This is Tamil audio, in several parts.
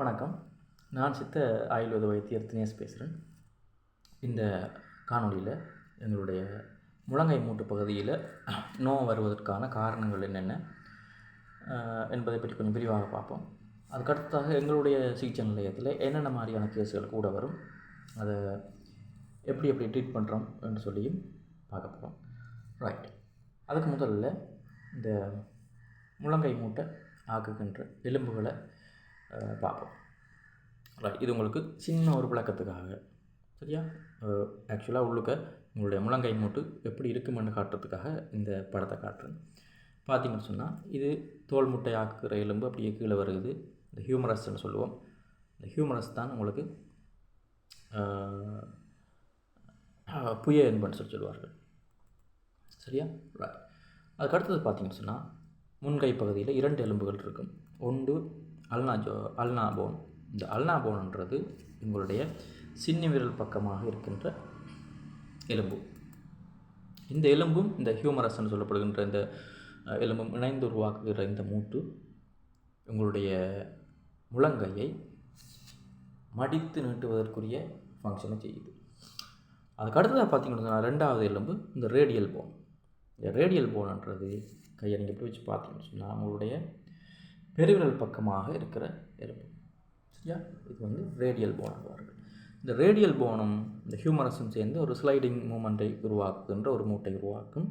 வணக்கம். நான் சித்த ஆயுர்வேத வைத்தியர் தினேஷ் பேசுகிறேன். இந்த காணொளியில் எங்களுடைய முழங்கை மூட்டு பகுதியில் நோய் வருவதற்கான காரணங்கள் என்னென்ன என்பதை பற்றி கொஞ்சம் விரிவாக பார்ப்போம். அதுக்கடுத்ததாக எங்களுடைய சிகிச்சை நிலையத்தில் என்னென்ன மாதிரியான கேஸுகள் கூட வரும், அதை எப்படி ட்ரீட் பண்ணுறோம் என்று சொல்லியும் பார்க்க போகிறோம். ரைட். அதுக்கு முதல்ல இந்த முழங்கை மூட்டை ஆக்குகின்ற எலும்புகளை பார்ப்போம். ரைட். இது உங்களுக்கு சின்ன ஒரு விளக்கத்துக்காக, சரியா? ஆக்சுவலாக உள்ளுக்க உங்களுடைய முழங்கை மூட்டு எப்படி இருக்குமென்னு காட்டுறதுக்காக இந்த படத்தை காட்டுறேன். பார்த்தீங்கன்னு சொன்னால், இது தோல் முட்டை ஆக்குகிற எலும்பு அப்படியே கீழே வருது. இந்த ஹியூமரஸ்ன்னு சொல்லுவோம். இந்த ஹியூமரஸ் தான் உங்களுக்கு புய என்பன்னு சொல்லுவார்கள், சரியா? ரைட். அதுக்கடுத்தது பார்த்தீங்கன்னு சொன்னால், முன்கை பகுதியில் 2 எலும்புகள் இருக்கும். ஒன்று அல்னா போன். இந்த அல்னா போன்ன்றது உங்களுடைய சின்ன விரல் பக்கமாக இருக்கின்ற எலும்பு. இந்த எலும்பும் இந்த ஹியூமரஸ்ன்னு சொல்லப்படுகின்ற இந்த எலும்பும் இணைந்து உருவாக்குகிற இந்த மூட்டு உங்களுடைய முழங்கையை மடித்து நீட்டுவதற்குரிய ஃபங்க்ஷனை செய்யுது. அதுக்கடுத்ததாக பார்த்தீங்கன்னா 2வது எலும்பு இந்த ரேடியல் போன். இந்த ரேடியல் போன்ன்றது கையை நீங்கள் எப்படி வச்சு பார்த்தீங்கன்னு சொன்னால், உங்களுடைய பெருவிரல் பக்கமாக இருக்கிற எலும்பு, சரியா? இது வந்து ரேடியல் போன் ஆவார்கள். இந்த ரேடியல் போனும் இந்த ஹியூமரஸும் சேர்ந்து ஒரு ஸ்லைடிங் மூமெண்ட்டை உருவாக்குகின்ற ஒரு மூட்டை உருவாக்கும்.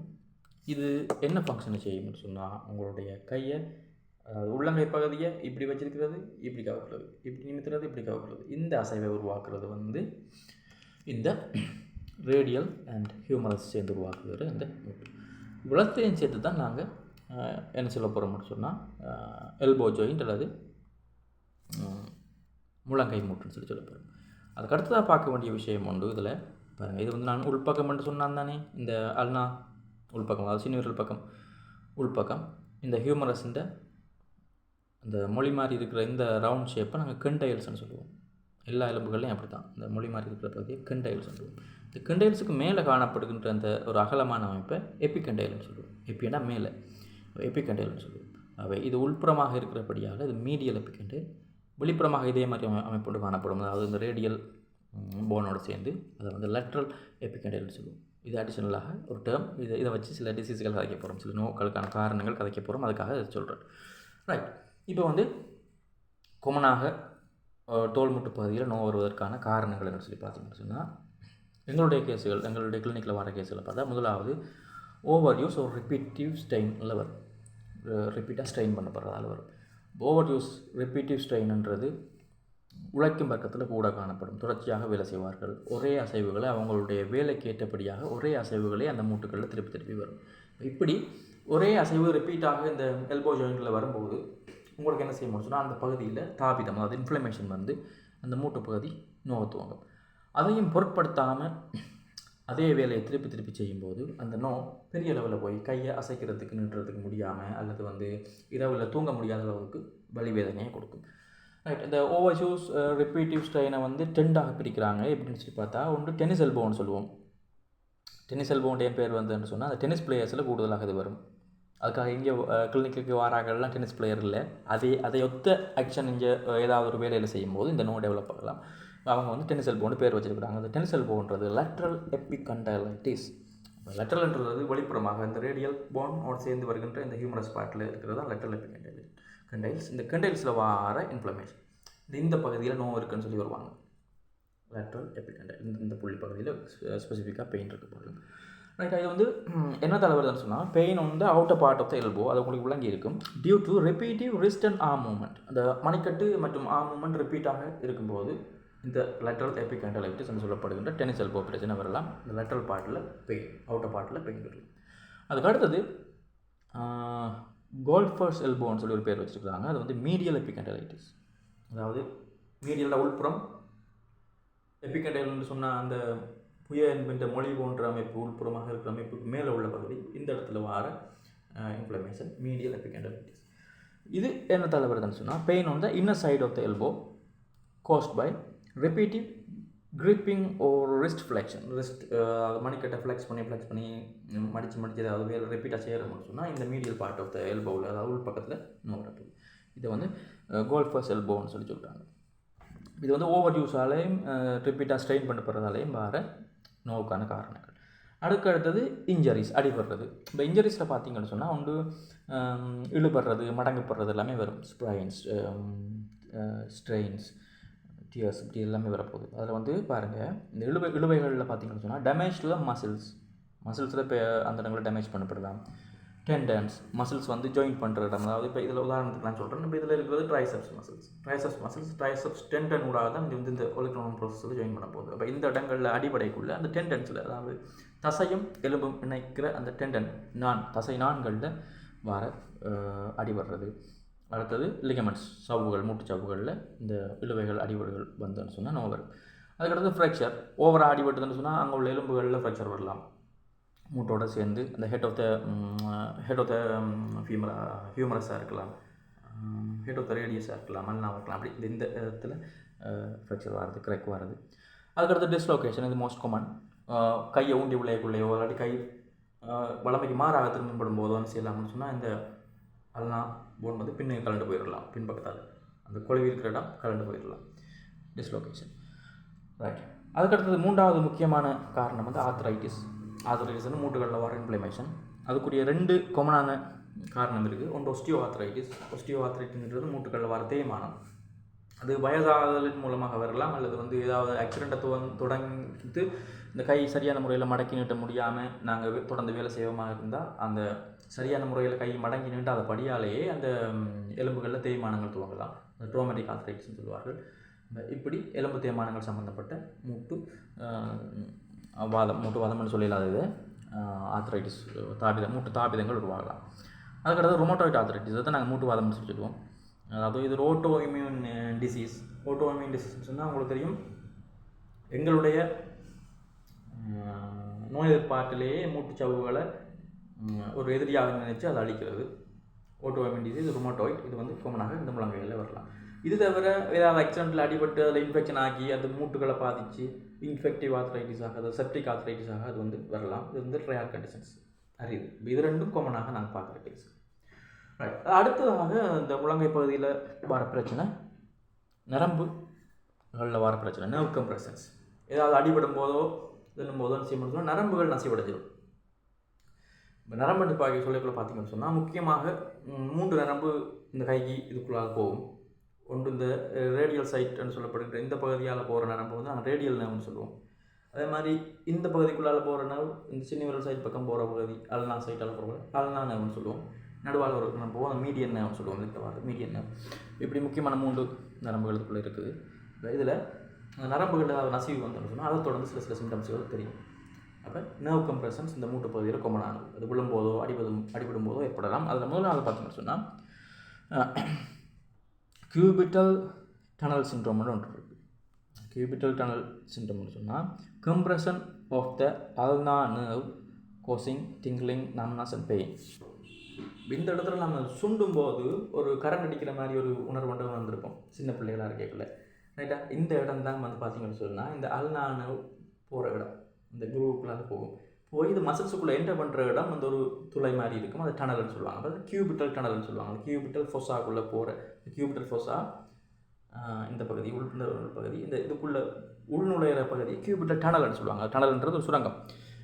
இது என்ன ஃபங்க்ஷனை செய்யும்னு சொன்னால், உங்களுடைய கையை உள்ளங்கை பகுதியை இப்படி வச்சிருக்கிறது, இப்படி கவுக்கிறது, இப்படி நிமித்துறது, இப்படி கவுக்கிறது, இந்த அசைவை உருவாக்குறது வந்து இந்த ரேடியல் அண்ட் ஹியூமரஸ் சேர்ந்து உருவாக்குகிற இந்த மூட்டு. இவ்வளத்தையும் சேர்த்து தான் நாங்கள் என்ன சொல்ல போகிறோம்னு சொன்னால், எல்போ ஜாயிண்ட் அல்லது முழங்கை மூட்டுன்னு சொல்ல போகிறோம். அதுக்கு அடுத்ததாக பார்க்க வேண்டிய விஷயம் உண்டு. இதில் பாருங்கள், இது வந்து நான் உள்பக்கம் என்று சொன்னான் தானே. இந்த அல்னா உள்பக்கம், அதாவது சின்ன விரல் பக்கம் உள்பக்கம். இந்த ஹியூமரஸ்ன்ற இந்த மொழி மாதிரி இருக்கிற இந்த ரவுண்ட் ஷேப்பை நாங்கள் கெண்டைல்ஸ்ன்னு சொல்லுவோம். எல்லா எலும்புகள்லையும் அப்படி தான் இந்த மொழி மாதிரி இருக்கிற பகுதியை கெண்டைல்ஸ் சொல்லுவோம். இந்த கெண்டைல்ஸுக்கு மேலே காணப்படுகின்ற அந்த ஒரு அகலமான அமைப்பை எபிகெண்டைல்னு சொல்லுவோம். எப்பினா மேலே, எபிகெண்டைல்னு சொல்லுவோம். அவை இது உள்புறமாக இருக்கிறபடியால் இது மீடியல் எபிகெண்டைல். வெளிப்புறமாக இதே மாதிரி அமைப்போடு காணப்படும். அதாவது இந்த ரேடியல் போனோடு சேர்ந்து அதை வந்து லெட்ரல் எபிகெண்டைல்னு சொல்லுவோம். இது அடிஷனலாக ஒரு டேர்ம். இதை வச்சு சில டிசீஸ்கள் கதைக்க போகிறோம், சில நோய்களுக்கான காரணங்கள் கதைக்க போகிறோம். அதுக்காக இதை சொல்கிறேன். ரைட். இப்போ வந்து கொமனாக தோல்முட்டு பகுதியில் நோய் வருவதற்கான காரணங்கள் என்று சொல்லி பார்த்தீங்கன்னு சொன்னால், எங்களுடைய கேஸுகள், எங்களுடைய கிளினிக்கில் வர கேஸுகளை பார்த்தா, முதலாவது ஓவர் யூஸ் ஒரு ரிப்பீட்டிவ் ஸ்ட்ரெயினில் வரும். ரிப்பீட்டாக ஸ்ட்ரெயின் பண்ணப்படுறதால வரும். ஓவர் யூஸ் ரிப்பீட்டிவ் ஸ்ட்ரெயின்ன்றது உழைக்கும் பக்கத்தில் கூட காணப்படும். தொடர்ச்சியாக வேலை செய்வார்கள். ஒரே அசைவுகளை அவங்களுடைய வேலைக்கு ஏற்றபடியாக ஒரே அசைவுகளே அந்த மூட்டுகளில் திருப்பி வரும். இப்படி ஒரே அசைவு ரிப்பீட்டாக இந்த எல்போ ஜாயிண்டில் வரும்போது உங்களுக்கு என்ன செய்ய முடியும்னா, அந்த பகுதியில் தாபிதம், அதாவது இன்ஃப்ளமேஷன் வந்து அந்த மூட்டு பகுதி நோய். அதையும் பொருட்படுத்தாமல் அதே வேலையை திருப்பி செய்யும்போது அந்த நோய் பெரிய லெவலில் போய் கையை அசைக்கிறதுக்கு நின்றதுக்கு முடியாமல், அல்லது வந்து இரவில் தூங்க முடியாத அளவுக்கு வலி வேதனையை கொடுக்கும். ரைட். இந்த ஓவர் யூஸ் ரிப்பீட்டிவ் ஸ்ட்ரெயினை வந்து 2ஆக பிரிக்கிறாங்க. எப்படின்னு சொல்லி பார்த்தா, ஒன்று டென்னிஸ் எல்போன்னு சொல்லுவோம். டென்னிஸ் எல்போன்ற பேர் வந்துன்னு சொன்னால், அந்த டென்னிஸ் பிளேயர்ஸில் கூடுதலாக இது வரும். அதுக்காக இங்கே கிளினிக்கு வாராக்கள்லாம் டென்னிஸ் பிளேயர் இல்லை. அதை ஒத்த ஆக்ஷன் இங்கே ஏதாவது ஒரு வேலையில் செய்யும்போது இந்த நோய் டெவலப் ஆகலாம். அவங்க வந்து டென்னிஸ் எல்போன்னு பேர் வச்சுருக்கிறாங்க. அந்த டென்னிஸ் எல்போன்றது லெட்ரல் எபிகெண்டைலைட்டிஸ். லெட்ரல்ன்றது வெளிப்புறமாக இந்த ரேடியல் போனோடு சேர்ந்து வருகின்ற இந்த ஹியூமரஸ் பார்ட்டில் இருக்கிறது தான் லெட்ரல் எபிகெண்டைல்ஸ். இந்த கெண்டைல்ஸில் வர இன்ஃப்ளமேஷன் இந்த பகுதியில் நோய் இருக்குன்னு சொல்லி வருவாங்க. லெட்ரல் எபிகெண்டைல் இந்த புள்ளி பகுதியில் ஸ்பெசிஃபிக்காக பெயின் இருக்க போகிறது. ரைட். இது வந்து என்ன தலைவர்னு சொன்னால், பெயின் வந்து outer part of the elbow, அது உங்களுக்கு விளங்கி இருக்கும். Due to repetitive wrist and arm movement. அந்த மணிக்கட்டு மற்றும் ஆர்ம் மூவ்மெண்ட் ரிப்பீட்டாக இருக்கும்போது இந்த லெட்ரல் எபிகெண்டைலைட்டிஸ் என்று சொல்லப்படுகின்ற டென்னிஸ் எல்போ பிரச்சனை வரலாம். இந்த லெட்ரல் பார்ட்டில் பெயின், அவுட்டர் பார்ட்டில் பெயின் வரலாம். அதுக்கு அடுத்தது கோல்ஃபர்ஸ் எல்போன்னு சொல்லி ஒரு பேர் வச்சுருக்காங்க. அது வந்து மீடியல் எபிகெண்டைலைட்டிஸ். அதாவது மீடியலில் உள்புறம், எபிகெண்டைல்னு சொன்னால் அந்த புய என்கின்ற மொழி போன்ற அமைப்பு உள்புறமாக இருக்கிற அமைப்புக்கு மேலே உள்ள பகுதி, இந்த இடத்துல வர இன்ஃப்ளமேஷன் மீடியல் எபிகெண்டைலைட்டிஸ். இது என்ன தலைவர்னு சொன்னால், pain on the inner side of the elbow caused by repeative gripping or wrist flexion. மணிக்கட்டை ஃப்ளெக்ஸ் பண்ணி மடித்து ஏதாவது வேலை ரிப்பீட்டாக செய்யணும்னு சொன்னால் இந்த மீடியல் பார்ட் ஆஃப் த எல்போவில், அதாவது உள் பக்கத்தில் நோய். இதை வந்து கோல்ஃபர்ஸ் எல்போன்னு சொல்கிறாங்க. இது வந்து ஓவர் யூஸாலையும் ரிப்பீட்டாக ஸ்ட்ரெயின் பண்ணப்படுறதாலையும் வர நோவுக்கான காரணங்கள். அடுத்தது இன்ஜரிஸ், அடிபடுறது. இப்போ இன்ஜரிஸில் பார்த்தீங்கன்னு சொன்னால் ஒன்று இழுபடுறது, மடங்குப்படுறது எல்லாமே வரும். ஸ்ட்ரெயின்ஸ், டியர்ஸ் இப்படி எல்லாமே வரப்போகுது. அதில் வந்து பாருங்கள், இந்த இழுவைகளில் பார்த்தீங்கன்னு சொன்னால் டேமேஜ் டு த மசில்ஸில் இப்போ அந்த இடங்களில் டேமேஜ் பண்ணப்படலாம். டெண்டன்ஸ், மசில்ஸ் வந்து ஜாயின் பண்ணுற இடம். அதாவது இப்போ இதில் உதாரணத்துக்கு நான் சொல்கிறேன், இப்போ இதில் இருக்கிறது ட்ரைசப்ஸ் டெண்டன் ஊடாக தான் இது வந்து இந்த ஒலிக்ரோன் ப்ரோசஸில் ஜாயின் பண்ண போகுது. அப்போ இந்த இடங்களில் அடிப்படைக்குள்ள அந்த டெண்டன்ஸில், அதாவது தசையும் எலும்பும் இணைக்கிற அந்த டெண்டன் தசை நான்களில் வர அடிபடுறது. அடுத்தது லிகமெண்ட்ஸ், சவ்வுகள், மூட்டு சவ்வுகளில் இந்த இழுவைகள் அடிபடுகள் வந்ததுன்னு சொன்னால் நம்ம வரும். அதுக்கடுத்து ஃப்ராக்சர், ஓவராக அடிபட்டுதுன்னு சொன்னால் அங்கே உள்ள எலும்புகளில் ஃப்ராக்சர் வரலாம். மூட்டோடு சேர்ந்து அந்த ஹெட் ஆஃப் த ஹியூமரஸாக இருக்கலாம், ஹெட் ஆஃப் த ரேடியஸாக இருக்கலாம், மண்ணாக இருக்கலாம். அப்படி இந்த இடத்துல ஃப்ராக்சர் வர்றது, கிராக் வர்றது. அதுக்கடுத்து டிஸ்லோகேஷன், இது மோஸ்ட் காமன். கையை ஊண்டி உள்ளேக்குள்ளேயோ இல்லாட்டி கை வளமைக்கு மாறாக திரும்பப்படும் போதோ செய்யலாம்னு சொன்னால் இந்த அதெல்லாம் போன் வந்து பின்னுக்கு கலண்டு போயிடலாம், பின்பக்கத்தால் அந்த கொழுவி இருக்கிற இடம் கலண்டு போயிடலாம், டிஸ்லோகேஷன். ரைட். அதுக்கடுத்தது மூன்றாவது முக்கியமான காரணம் வந்து ஆர்த்ரைட்டிஸ்னு மூட்டுகளில் வர இன்ஃப்ளமேஷன். அதுக்குரிய 2 காமனான காரணம் இருக்குது. ஒன்று ஒஸ்டியோஆர்த்ரைட்டிஸ்ன்றது மூட்டுகளில் வர தேய்மானம். அது வயதாதலின் மூலமாக வரலாம், அல்லது வந்து ஏதாவது ஆக்சிடெண்ட்டை தொடங்கிட்டு இந்த கை சரியான முறையில் மடக்கி நீட்ட முடியாமல் நாங்கள் தொடர்ந்து வேலை செய்வோமாக இருந்தால் அந்த சரியான முறையில் கை மடங்கி நீட்டாத படியாலேயே அந்த எலும்புகளில் தேய்மானங்கள் துவங்கலாம். அந்த ட்ரோமேட்டிக் ஆர்த்ரைட்டிஸ்னு சொல்லுவார்கள். இப்படி எலும்பு தேய்மானங்கள் சம்மந்தப்பட்ட மூட்டு வாதம்னு சொல்லலாது. இது ஆர்த்ரைட்டிஸ் மூட்டு தாபிதங்கள் உருவாகலாம். அதுக்கடுத்து ரொமட்டாய்டு ஆர்த்ரைட்டிஸ், அதை நாங்கள் மூட்டு வாதம்னு சொல்லிடுவோம். அதாவது இது ஓட்டோ இம்யூன் டிசீஸ் சொன்னால் உங்களுக்கு தெரியும், எங்களுடைய நோய் எதிர்ப்பாட்டிலேயே மூட்டுச்சவுகளை ஒரு எதிரியாக நினைச்சு அதை அழிக்கிறது. ஓட்டோ இம்யூன் டிசீஸ், ரொமட்டாய்டு, இது வந்து காமனாக இந்த முழங்கையில் வரலாம். இது தவிர ஏதாவது ஆக்சிடென்ட்டில் அடிபட்டு அதில் இன்ஃபெக்ஷன் ஆகி அந்த மூட்டுகளை பாதித்து இன்ஃபெக்டிவ் ஆர்த்ரைட்டிஸாக, அது செப்டிக் ஆர்த்ரைட்டிஸாக அது வந்து வரலாம். இது வந்து ரேர் கண்டிஷன்ஸ் அறியுது. இது 2ம் காமனாக நாங்கள் பார்க்குற கேஸ். ரைட். அடுத்ததாக இந்த முழங்கை பகுதியில் வர பிரச்சனை நரம்புகளில் வர பிரச்சனை, நர்வ் கம்ப்ரெஷன்ஸ். ஏதாவது அடிபடும் போதோ செய்யும்போது நரம்புகள் நசிவடைஞ்சிடும். இப்போ நரம்பு பாக்கி சொல்லக்குள்ள பார்த்தீங்கன்னு சொன்னால் முக்கியமாக 3 நரம்பு இந்த கைக்கு இதுக்குள்ளாக போகும். ஒன்று இந்த ரேடியல் சைட்னு சொல்லப்படுகிற இந்த பகுதியால் போகிற நரம்பு வந்து நாங்கள் ரேடியல் நர்வ்னு சொல்லுவோம். அதே மாதிரி இந்த பகுதிக்குள்ளால் போகிற நர்வ் இந்த சின்ன விரல் சைட் பக்கம் போகிற பகுதி அல்னா சைட்டால் போகிற அல்னா நர்வ்னு சொல்லுவோம். நடுவால் ஒரு நரம்பு போவோம், அந்த மீடியன் நர்வ்னு சொல்லுவோம். இந்த வார்த்தை மீடியன் நர்வ். இப்படி முக்கியமான 3 நரம்புகளுக்குள்ளே இருக்குது. இதில் நரம்புகள் நசிவு வந்தோம்னு சொன்னால் அதை தொடர்ந்து சில சிம்டம்ஸ்கள் தெரியும். அப்போ நர்வ் கம்ப்ரெஷன்ஸ் இந்த மூட்டு பகுதியில் காமனானது. அது விழும்போதோ அடிபடும் போதோ ஏற்படலாம். அதில் முதலாவது பார்த்தீங்கன்னு சொன்னால் கியூபிட்டல் டனல் சிண்ட்ரோம்னு ஒன்று இருக்குது. கியூபிட்டல் டனல் சிண்ட்ரோம்னு சொன்னால் compression of the ulna nerve causing tingling numbness and pain. இந்த இடத்துல நம்ம சுண்டும் போது ஒரு கரண்ட் அடிக்கிற மாதிரி ஒரு உணர்வு வந்திருப்போம் சின்ன பிள்ளைகளாக இருக்கக்குள்ள. ரைட்டா? இந்த இடம் தான் வந்து பார்த்தீங்கன்னு சொன்னால் இந்த அல்னா நர்வ் போகிற இடம், இந்த குரூப்புக்குள்ளாக போய் இது மசில்ஸுக்குள்ளே என்டர் பண்ணுற இடம் அந்த ஒரு துளை மாதிரி இருக்கும். அது டனல்னு சொல்லுவாங்க. அதாவது கியூபிட்டல் டனல்னு சொல்லுவாங்க. கியூபிட்டல் ஃபொசாக்குள்ளே போகிற கியூபிட்டல் ஃபொசா இந்த பகுதி இந்த பகுதி இந்த இதுக்குள்ளே உள்நுழையிற பகுதி கியூபிட்டல் டனல்னு சொல்லுவாங்க. டனல்ன்றது ஒரு சுரங்கம்.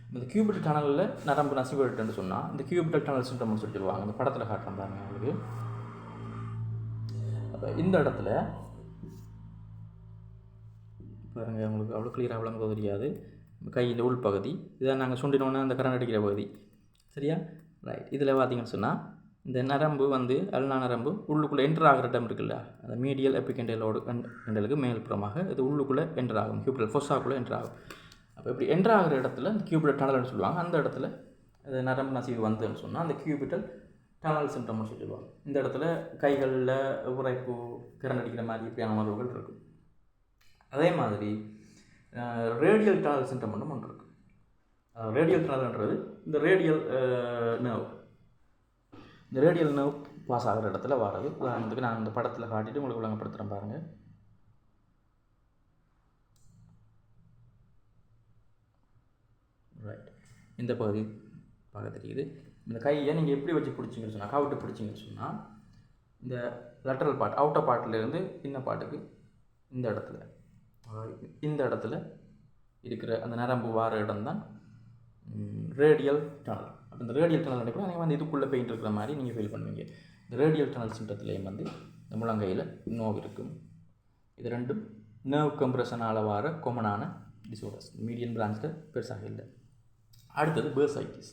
இந்த கியூபிட்டல் டனலில் நரம்பு நசிவுன்னு சொன்னால் இந்த கியூபிட்டல் டனல் சிண்ட்ரோம்னு சொல்லிடுவாங்க. அந்த படத்தில் காட்டுறேன் பாருங்க உங்களுக்கு. அப்போ இந்த இடத்துல பாருங்கள், உங்களுக்கு அவ்வளோ கிளியராக விளங்க தெரியாது. கையில் உள்பகுதி இதான் நாங்கள் சுண்டினோன்னா அந்த கரண்ட் அடிக்கிற பகுதி. சரியா? ரைட். இதில் பார்த்தீங்கன்னு சொன்னால் இந்த நரம்பு வந்து அல்னா நரம்பு உள்ளுக்குள்ளே என்டர் ஆகிற இடம் இருக்குல்ல, அந்த மீடியல் எபிகெண்டலோடு கண்டலுக்கு மேல்புறமாக இது உள்ளுக்குள்ளே என்டர் ஆகும். கியூபிட்டல் ஃபொசாக்குள்ளே என்டர் ஆகும். அப்போ இப்படி என்டர் ஆகிற இடத்துல இந்த கியூபிட்டல் டனல்னு சொல்லுவாங்க. அந்த இடத்துல அது நரம்பு நசிவு வந்ததுன்னு சொன்னால் அந்த கியூபிட்டல் டனல் சிம்டம்னு சொல்லிடுவாங்க. இந்த இடத்துல கைகளில் உரைப்பு, கரண்ட் அடிக்கிற மாதிரி இப்படியான உணர்வுகள் இருக்கும். அதே மாதிரி ரேடியல் டனல் சிம்டம்னு ஒன்று இருக்குது. ரேடியல் டனல்ன்றது இந்த ரேடியல் நர்வ் பாஸ் ஆகிற இடத்துல வர்றது. உதாரணத்துக்கு நான் இந்த படத்தில் காட்டிட்டு உங்களுக்கு விளங்கப்படுத்துகிறேன் பாருங்கள். ரைட். இந்த பகுதி பார்க்க தெரியுது. இந்த கையை நீங்கள் எப்படி வச்சு பிடிச்சிங்கன்னு சொன்னால், கவுட்டு பிடிச்சிங்கன்னு சொன்னால் இந்த லெட்டரல் பார்ட் அவுட்டர் பார்ட்டிலேருந்து இன்ன பாட்டுக்கு இந்த இடத்துல இருக்கிற அந்த நரம்பு வார இடம் தான் ரேடியல் டனல். அப்போ இந்த ரேடியல் டனல் நினைக்கிறோம் நீங்கள் வந்து இதுக்குள்ளே பெயிண்ட் இருக்கிற மாதிரி நீங்கள் ஃபீல் பண்ணுவீங்க. இந்த ரேடியல் டனல் சிம்டத்துலேயும் வந்து இந்த முழங்கையில் நோவு இருக்கும். இது ரெண்டும் நர்வ் கம்ப்ரெஷனால் வர காமனான டிஸார்டர்ஸ். மீடியன் பிரான்ச்சில் பெருசாக இல்லை. அடுத்தது பர்சைட்டிஸ்.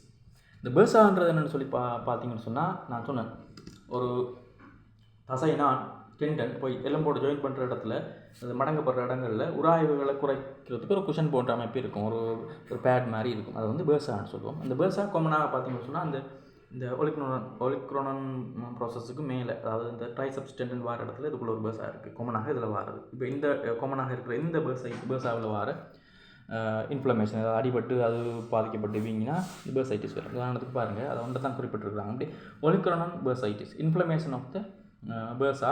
இந்த பர்சான்றது என்னென்னு சொல்லி பார்த்தீங்கன்னு சொன்னால், நான் சொன்னேன் ஒரு தசைனா டெண்டன் போய் எலும்போடு ஜாயின் பண்ணுற இடத்துல அது மடங்கப்படுற இடங்களில் உராய்வுகளை குறைக்கிறதுக்கு ஒரு குஷன் போன்ற அமைப்பு இருக்கும், ஒரு பேட் மாதிரி இருக்கும். அது வந்து பேர்சான்னு சொல்லுவோம். அந்த பேர்சா காமனாக பார்த்தீங்கன்னு சொன்னால் இந்த ஒலிக்ரோனன் ப்ராசஸுக்கு மேலே, அதாவது இந்த ட்ரைசெப்ஸ் டெண்டன் வார இடத்துல இதுக்குள்ள ஒரு பேர்சா இருக்குது காமனாக இதில் வாரது. இப்போ இந்த காமனாக இருக்கிற இந்த பேர்சாவில் வார இன்ஃப்ளமேஷன், அதாவது அடிபட்டு அது பாதிக்கப்பட்டு வீங்கினா இந்த பர்சைட்டிஸ் வரும். உதாரணத்துக்கு பாருங்கள், அதை ஒன்று தான் குறிப்பிட்டிருக்கிறாங்க. அப்படி olecranon bursitis, inflammation of the bursa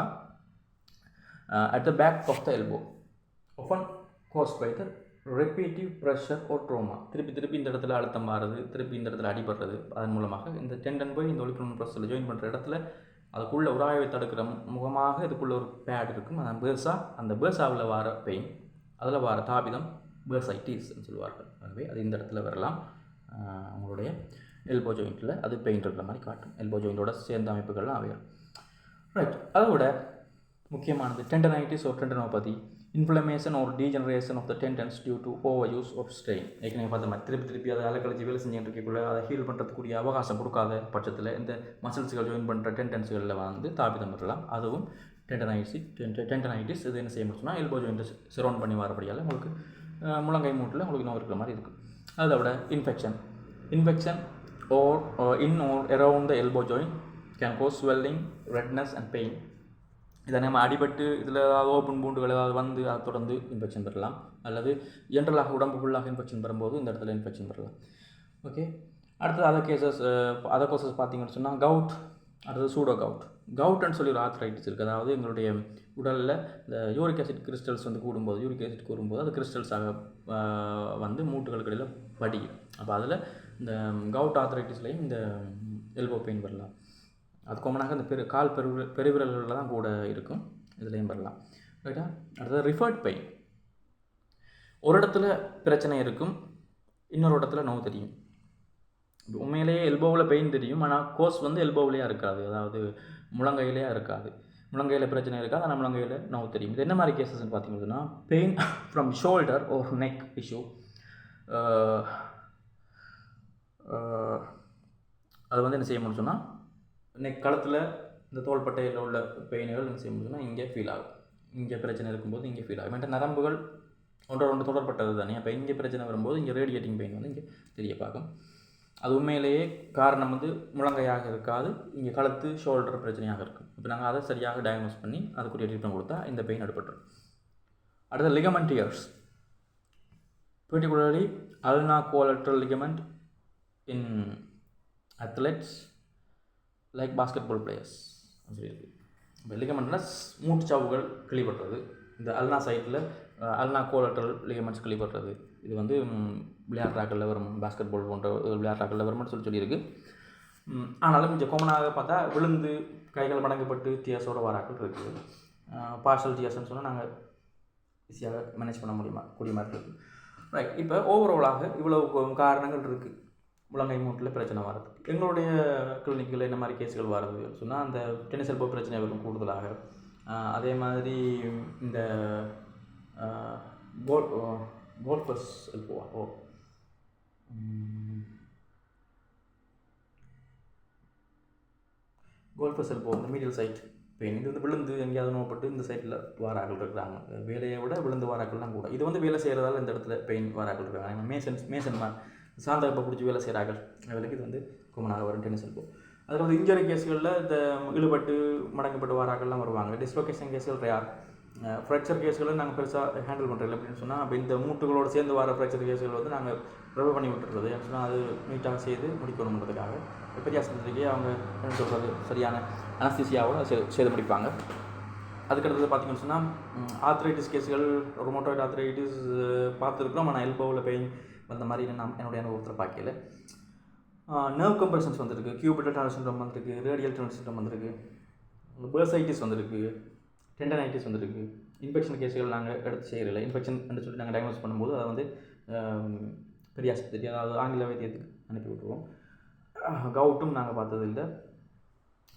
at the back of the elbow, often caused by the repetitive pressure or trauma. திருப்பி இந்த இடத்துல அழுத்தம் மாறுது, திருப்பி இந்த இடத்துல அடிபடுறது. அதன் மூலமாக இந்த டெண்டன் போய் இந்த ஒலிக்ரோனல் ப்ரெஷரில் ஜாயின் பண்ணுற இடத்துல அதுக்குள்ளே உராய்வை தடுக்கிற முகமாக இதுக்குள்ளே ஒரு பேட் இருக்கும். அந்த பேர்சா, அந்த பேர்சாவில் வர பெயின், அதில் வர தாபிதம் பர்சைட்டிஸ்ன்னு சொல்லுவார்கள். ஆகவே அது இந்த இடத்துல வரலாம். உங்களுடைய எல்போ ஜாயிண்ட்டில் அது பெயின் இருக்கிற மாதிரி காட்டும். எல்போ ஜாயிண்ட்டோட சேர்ந்த அமைப்புகள்லாம் அவையும். ரைட். அதை விட முக்கியமானது டெண்டனைட்டிஸ் ஒரு டெண்டனோபதி, இன்ஃப்ளமேஷன் ஒரு degeneration of the tendons due to overuse of strain. ஏற்கனவே பார்த்த மாதிரி திருப்பி அதை அலக்கழிச்சு வேலை செஞ்சுட்டு இருக்கக்குள்ளே அதை ஹீல் பண்ணுறதுக்குரிய அவகாசம் கொடுக்காத பட்சத்தில் இந்த மசில்ஸுகள் ஜாயின் பண்ணுற டெண்டன்ஸுகளில் வந்து தாபிதம் வரலாம். அதுவும் டெண்டனைட்டிஸ். இது என்ன செய்ய முடியும்னா எல்போ ஜாயிண்ட்டை சரௌண்ட் பண்ணி வரபடியால் உங்களுக்கு முழங்கை மூட்டில் உங்களுக்கு நோய் இருக்கிற மாதிரி இருக்குது. அதை விட infection or in or around the elbow joint can cause swelling, redness and pain. இதை நம்ம அடிபட்டு இதில் ஏதாவது ஓப்பன் பூண்டுகள் ஏதாவது வந்து அதை தொடர்ந்து இன்ஃபெக்ஷன் பெறலாம், அல்லது ஜென்ரலாக உடம்பு ஃபுல்லாக இன்ஃபெக்ஷன் வரும்போது இந்த இடத்துல இன்ஃபெக்ஷன் பெறலாம். ஓகே. அடுத்தது அதர் கோசஸ் பார்த்தீங்கன்னு சொன்னால் கவுட், அடுத்தது சூடோ கவுட்னு சொல்லி ஒரு ஆர்த்ரைட்டிஸ் இருக்குது. அதாவது எங்களுடைய உடலில் இந்த யூரிக் ஆசிட் கிறிஸ்டல்ஸ் வந்து கூடும்போது அது கிறிஸ்டல்ஸாக வந்து மூட்டுகளுக்கு இடையில் வடியும். அப்போ அதில் இந்த கவுட் ஆர்த்ரைட்டிஸ்லேயும் இந்த எல்போ பெயின் வரலாம். அது காமனாக இந்த கால் பெருவிரல்களில் தான் கூட இருக்கும், இதுலேயும் வரலாம். ரைட்டா. அடுத்தது ரிஃபர்ட் பெயின். ஒரு இடத்துல பிரச்சனை இருக்கும், இன்னொரு இடத்துல நோவு தெரியும். உண்மையிலேயே எல்போவில் பெயின் தெரியும், ஆனால் கோஸ் வந்து எல்போவிலேயே இருக்காது, அதாவது முழங்கையிலேயே இருக்காது. முழங்கையில் பிரச்சனை இருக்காது, ஆனால் முழங்கையில் நோவு தெரியும். இது என்ன மாதிரி கேசஸ்ன்னு பார்த்தீங்கன்னா pain from shoulder or neck issue. அது வந்து என்ன செய்ய முடியும் சொன்னால் நெக் களத்தில் இந்த தோள்பட்டையில் உள்ள பெயின்கள் என்ன செய்ய முடியும்னா இங்கே ஃபீல் ஆகும். இங்கே பிரச்சனை இருக்கும்போது இங்கே ஃபீல் ஆகும். மற்ற நரம்புகள் ஒன்று தொடர்பட்டது தானே. அப்போ இங்கே பிரச்சனை வரும்போது இங்கே ரேடியேட்டிங் பெயின் வந்து இங்கே தெரிய பார்க்கும். அது உண்மையிலேயே காரணம் வந்து முழங்கையாக இருக்காது, இங்கே கழுத்து ஷோல்டர் பிரச்சனையாக இருக்கும். இப்போ நாங்கள் அதை சரியாக டயக்னோஸ் பண்ணி அதுக்குரிய ட்ரீட்மெண்ட் கொடுத்தா இந்த பெயின் அடுப்பட்டுரும். அடுத்த ligament tears, particularly ulnar collateral ligament in athletes like basketball players. இப்போ லிகமெண்ட்னா மூட்டு சாவுகள் கிழிபடுறது, இந்த அல்னா சைட்டில் அல்னா கோலட்ரல் லிகமெண்ட்ஸ் கிழிபடுறது. இது வந்து விளையாடுறாக்களில் வரும், பாஸ்கெட் பால் போன்ற விளையாடுறாக்களில் வரும்னு சொல்லியிருக்கு. ஆனாலும் கொஞ்சம் காமனாக பார்த்தா விழுந்து கைகள் மடங்கப்பட்டு டியர்ஸோட வாராக்கள் இருக்குது. பார்ஷல் டியர்ஸ்ன்னு சொன்னால் நாங்கள் ஈஸியாக மேனேஜ் பண்ண கூடிய மாதிரி இருக்குது. ரைட். இப்போ ஓவராலாக இவ்வளவு காரணங்கள் இருக்குது முழங்கை மூட்டில் பிரச்சனை வர்றது. எங்களுடைய கிளினிக்கில் என்ன மாதிரி கேஸுகள் வருது சொன்னால் அந்த டென்னிஸ் எல்போ பிரச்சனை வரும் கூடுதலாக. அதே மாதிரி இந்த கோல்ஃபஸ் எல்போவா கோல்ஃபஸ் எல்போ இந்த மீடியல் சைட் பெயின். இது வந்து விழுந்து எங்கேயாவது நோப்பட்டு இந்த சைட்டில் வாராக்கள் இருக்கிறாங்க. வேலையை விட விழுந்து வாராக்கள்லாம் கூட. இது வந்து வேலை செய்கிறதால இந்த இடத்துல பெயின் வாராக்கள் இருக்கிறாங்க. மேசன்மான் சாந்தகப்பை பிடிச்சி வேலை செய்கிறார்கள், அவர்களுக்கு இது வந்து காமனாக வரும் டென்னிஸ் எல்போ. அதில் வந்து இன்ஜரி கேஸுகளில் இந்த இழுபட்டு மடங்கப்பட்டு வாராக்கள்லாம் வருவாங்க. டிஸ்லொகேஷன் கேஸுகள் ரேர். ஃப்ராக்சர் கேஸுகளை நாங்கள் பெருசாக ஹேண்டில் பண்ணுறோம். எப்படின்னு சொன்னால் அப்போ இந்த மூட்டுகளோடு சேர்ந்து வர ஃப்ராக்சர் கேஸுகள் வந்து நாங்கள் ரிவைவ் பண்ணி விட்டுறது. சொன்னால் அது நீட்டாக செய்து முடிக்கணுன்றதுக்காக பெரிய ஆஸ்பத்திரிக்கே அவங்க என்ன சொல்கிறது சரியான அனஸ்தீசியாவோட செய்து முடிப்பாங்க. அதுக்கடுத்தது பார்த்திங்கன்னு சொன்னால் ஆர்த்ரைட்டிஸ் கேஸுகள், ரொமோட்டாய்டு ஆர்த்ரைட்டிஸ் பார்த்துருக்குறோம். ஆனால் எல்போவில் பெயின் அந்த மாதிரி நான் என்னுடைய அனுபவத்தில் பார்க்கல. நர்வ் கம்ப்ரெஷன்ஸ் வந்திருக்கு, கியூபிட்டல் டனல் சிண்ட்ரோம் வந்திருக்கு, ரேடியல் டனல் சிண்ட்ரோம் வந்திருக்கு, பர்சைட்டிஸ் வந்திருக்கு, டெண்டனைட்டிஸ் வந்துருக்கு. இன்ஃபெக்ஷன் கேஸுகள் நாங்கள் எடுத்து செய்கிறதில்ல. இன்ஃபெக்ஷன் என்று சொல்லி நாங்கள் டயக்னோஸ் பண்ணும்போது அதை வந்து பெரிய ஆஸ்பத்திரி, அதாவது ஆங்கில வைத்தியத்துக்கு அனுப்பி விட்ருவோம். கவுட்டும் நாங்கள் பார்த்ததில்லை.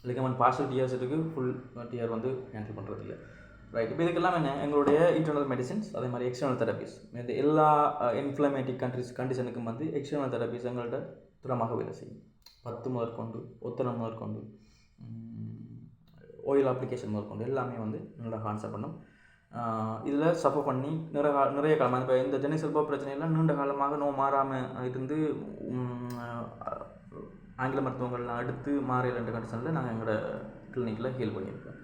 லிகமெண்ட் பார்ஷல் டியர்ஸுக்கு ஃபுல் டியர் வந்து ஹேண்டில் பண்ணுறதில்ல. ரைட். இப்போ இதுக்கெல்லாம் என்ன, எங்களுடைய இன்டர்னல் மெடிசின்ஸ், அதே மாதிரி எக்ஸ்டர்னல் தெரப்பிஸ், இந்த எல்லா இன்ஃப்ளமேட்டிக் கண்டிஷனுக்கும் வந்து எக்ஸ்டர்னல் தெரப்பிஸ் எங்கள்கிட்ட திறமாக வேலை செய்யும். 10 முதற்கொண்டு, ஒத்தனம் முதற்கொண்டு, ஆயில் அப்ளிகேஷன் முதற்கொண்டு எல்லாமே வந்து நல்லா கான்செப்ட் பண்ணும். இதில் சஃபர் பண்ணி நிறைய காலமாக, இப்போ இந்த டென்னிஸ் எல்போ பிரச்சனையெல்லாம் நீண்ட காலமாக நோய் மாறாமல் இருந்து ஆங்கில மருத்துவங்கள்லாம் அடுத்து மாறையில் என்ற கண்டிஷனில் நாங்கள் எங்களோட கிளினிக்கில் ஹீல் பண்ணியிருக்கோம்.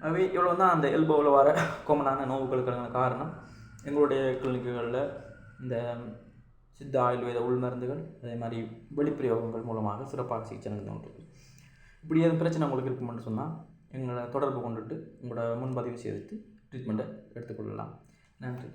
அவை இவ்வளோ தான் அந்த எல்போவில் வர காமனான நோவுகளுக்கான காரணம். எங்களுடைய கிளினிக்குகளில் இந்த சித்த ஆயுர்வேத உள்மருந்துகள், அதே மாதிரி வெளிப்பிரயோகங்கள் மூலமாக சிறப்பாக சிகிச்சை நடந்து கொண்டிருக்கு. இப்படி எதுவும் பிரச்சனை உங்களுக்கு இருக்குமென்னு சொன்னால் எங்களை தொடர்பு கொண்டுட்டு உங்களோட முன்பதிவு செய்துட்டு ட்ரீட்மெண்ட்டை எடுத்துக்கொள்ளலாம். நன்றி.